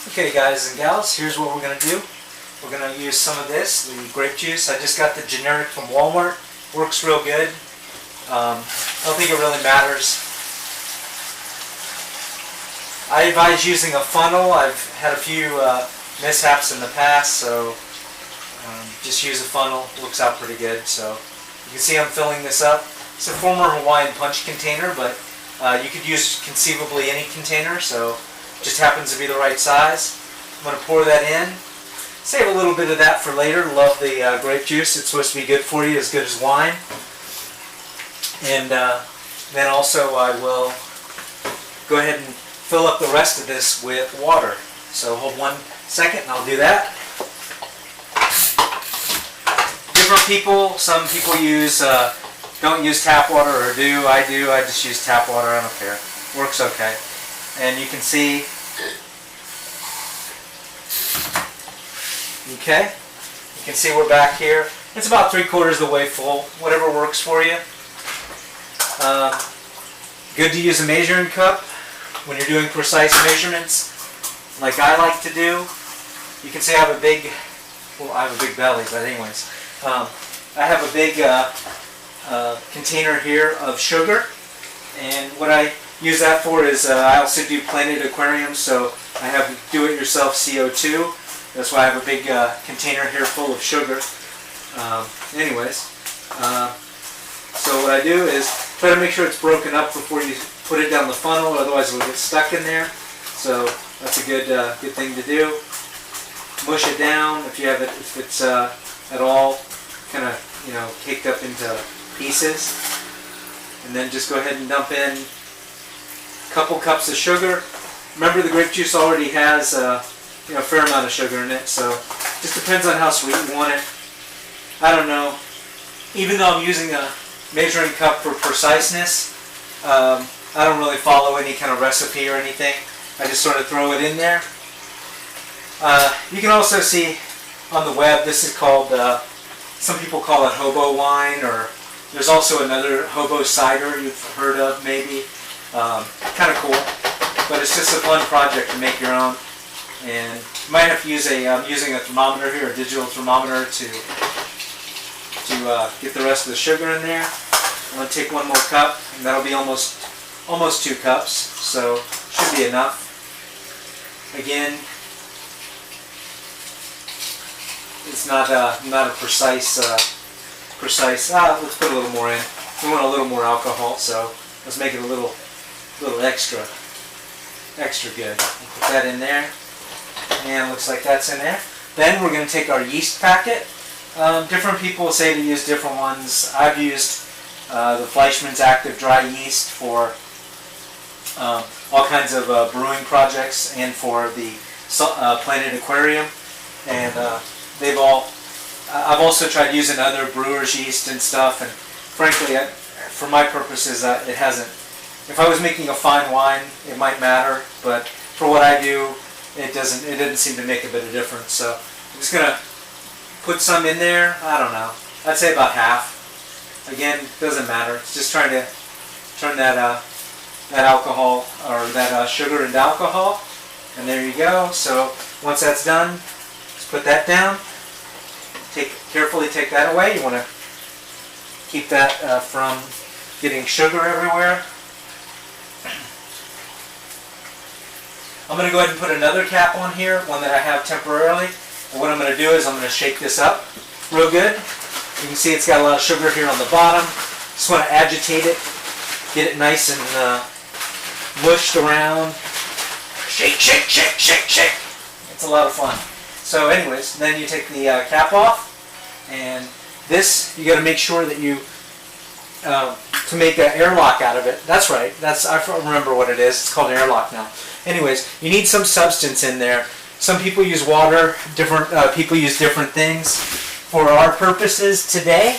Okay guys and gals, here's what we're going to do. We're going to use some of this, the grape juice. I just got the generic from Walmart. Works real good. I don't think it really matters. I advise using a funnel. I've had a few mishaps in the past, so just use a funnel. Works out pretty good. So you can see I'm filling this up. It's a former Hawaiian punch container, but you could use conceivably any container, so it just happens to be the right size. I'm going to pour that in. Save a little bit of that for later. Love the grape juice. It's supposed to be good for you, as good as wine. And then also I will go ahead and fill up the rest of this with water. So hold 1 second and I'll do that. Different people, some people don't use tap water, or do. I just use tap water. I don't care. Works okay. And you can see, okay, you can see we're back here. It's about 3/4 the way full, whatever works for you. Good to use a measuring cup when you're doing precise measurements, like I like to do. You can see I have a big, well, I have a big belly, but anyways, I have a big container here of sugar, and what I use that for is I also do planted aquariums, so I have do-it-yourself CO2. That's why I have a big container here full of sugar. So what I do is try to make sure it's broken up before you put it down the funnel, otherwise it'll get stuck in there. So that's a good thing to do. Mush it down if it's at all kind of caked up into pieces, and then just go ahead and dump in a couple cups of sugar. Remember, the grape juice already has a fair amount of sugar in it, so it just depends on how sweet you want it. I don't know. Even though I'm using a measuring cup for preciseness, I don't really follow any kind of recipe or anything. I just sort of throw it in there. You can also see on the web, this is called, some people call it hobo wine, or there's also another hobo cider you've heard of maybe. Kind of cool, but it's just a fun project to make your own. And you might have to use I'm using a thermometer here, a digital thermometer, to get the rest of the sugar in there. I'm going to take 1 more cup, and that'll be almost 2 cups, so should be enough. Again, it's not a precise. Let's put a little more in. We want a little more alcohol, so let's make it a little extra good. Put that in there, and looks like that's in there. Then we're going to take our yeast packet. Different people say to use different ones. I've used the Fleischmann's Active Dry Yeast for all kinds of brewing projects and for the planted aquarium, and I've also tried using other brewers' yeast and stuff, and frankly, for my purposes, it hasn't. If I was making a fine wine, it might matter, but for what I do, it didn't seem to make a bit of difference. So I'm just gonna put some in there. I don't know. I'd say about half. Again, doesn't matter. It's just trying to turn that alcohol, or that sugar into alcohol. And there you go. So once that's done, just put that down. Carefully take that away. You want to keep that from getting sugar everywhere. I'm going to go ahead and put another cap on here, one that I have temporarily. And what I'm going to do is I'm going to shake this up real good. You can see it's got a lot of sugar here on the bottom. Just want to agitate it, get it nice and mushed around. Shake, shake, shake, shake, shake. It's a lot of fun. So anyways, then you take the cap off, and this, you got to make sure that you, to make an airlock out of it. That's right. I remember what it is. It's called an airlock now. Anyways, you need some substance in there. Some people use water. Different people use different things. For our purposes today,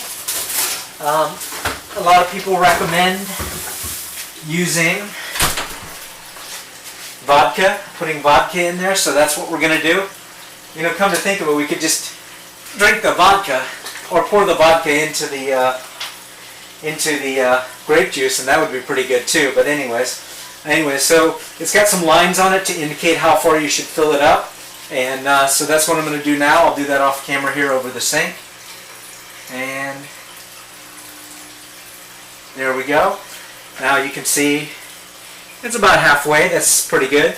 a lot of people recommend using vodka, putting vodka in there. So that's what we're going to do. Come to think of it, we could just drink the vodka, or pour the vodka into the grape juice, and that would be pretty good too. But anyways, Anyway, so it's got some lines on it to indicate how far you should fill it up. And so that's what I'm going to do now. I'll do that off camera here over the sink. And there we go. Now you can see it's about halfway. That's pretty good.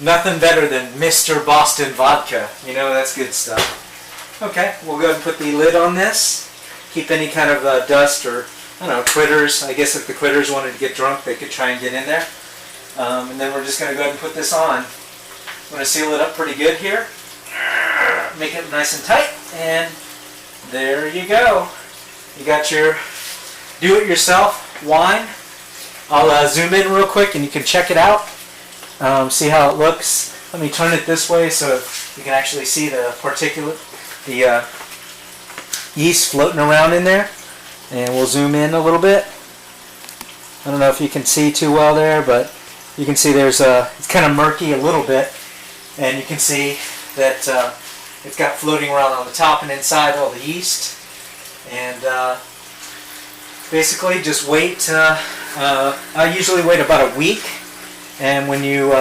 Nothing better than Mr. Boston vodka. You know, that's good stuff. Okay, we'll go ahead and put the lid on this. Keep any kind of dust or, I don't know, critters. I guess if the critters wanted to get drunk, they could try and get in there. And then we're just going to go ahead and put this on. I'm going to seal it up pretty good here. Make it nice and tight. And there you go. You got your do-it-yourself wine. I'll zoom in real quick and you can check it out. See how it looks. Let me turn it this way so you can actually see the particulate, the yeast floating around in there. And we'll zoom in a little bit. I don't know if you can see too well there, but you can see there's it's kind of murky a little bit. And you can see that it's got floating around on the top and inside all the yeast. And basically just wait. I usually wait about a week. And when you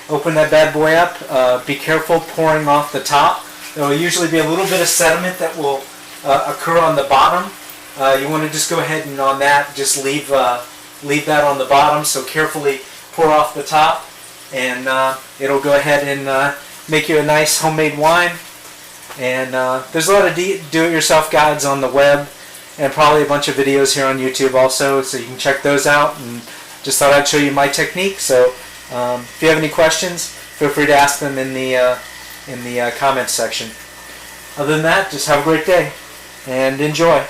open that bad boy up, be careful pouring off the top. There will usually be a little bit of sediment that will occur on the bottom. You want to just go ahead and on that, just leave that on the bottom. So carefully pour off the top, and it'll go ahead and make you a nice homemade wine. And there's a lot of do-it-yourself guides on the web, and probably a bunch of videos here on YouTube also, so you can check those out. And just thought I'd show you my technique. So if you have any questions, feel free to ask them in the comments section. Other than that, just have a great day and enjoy.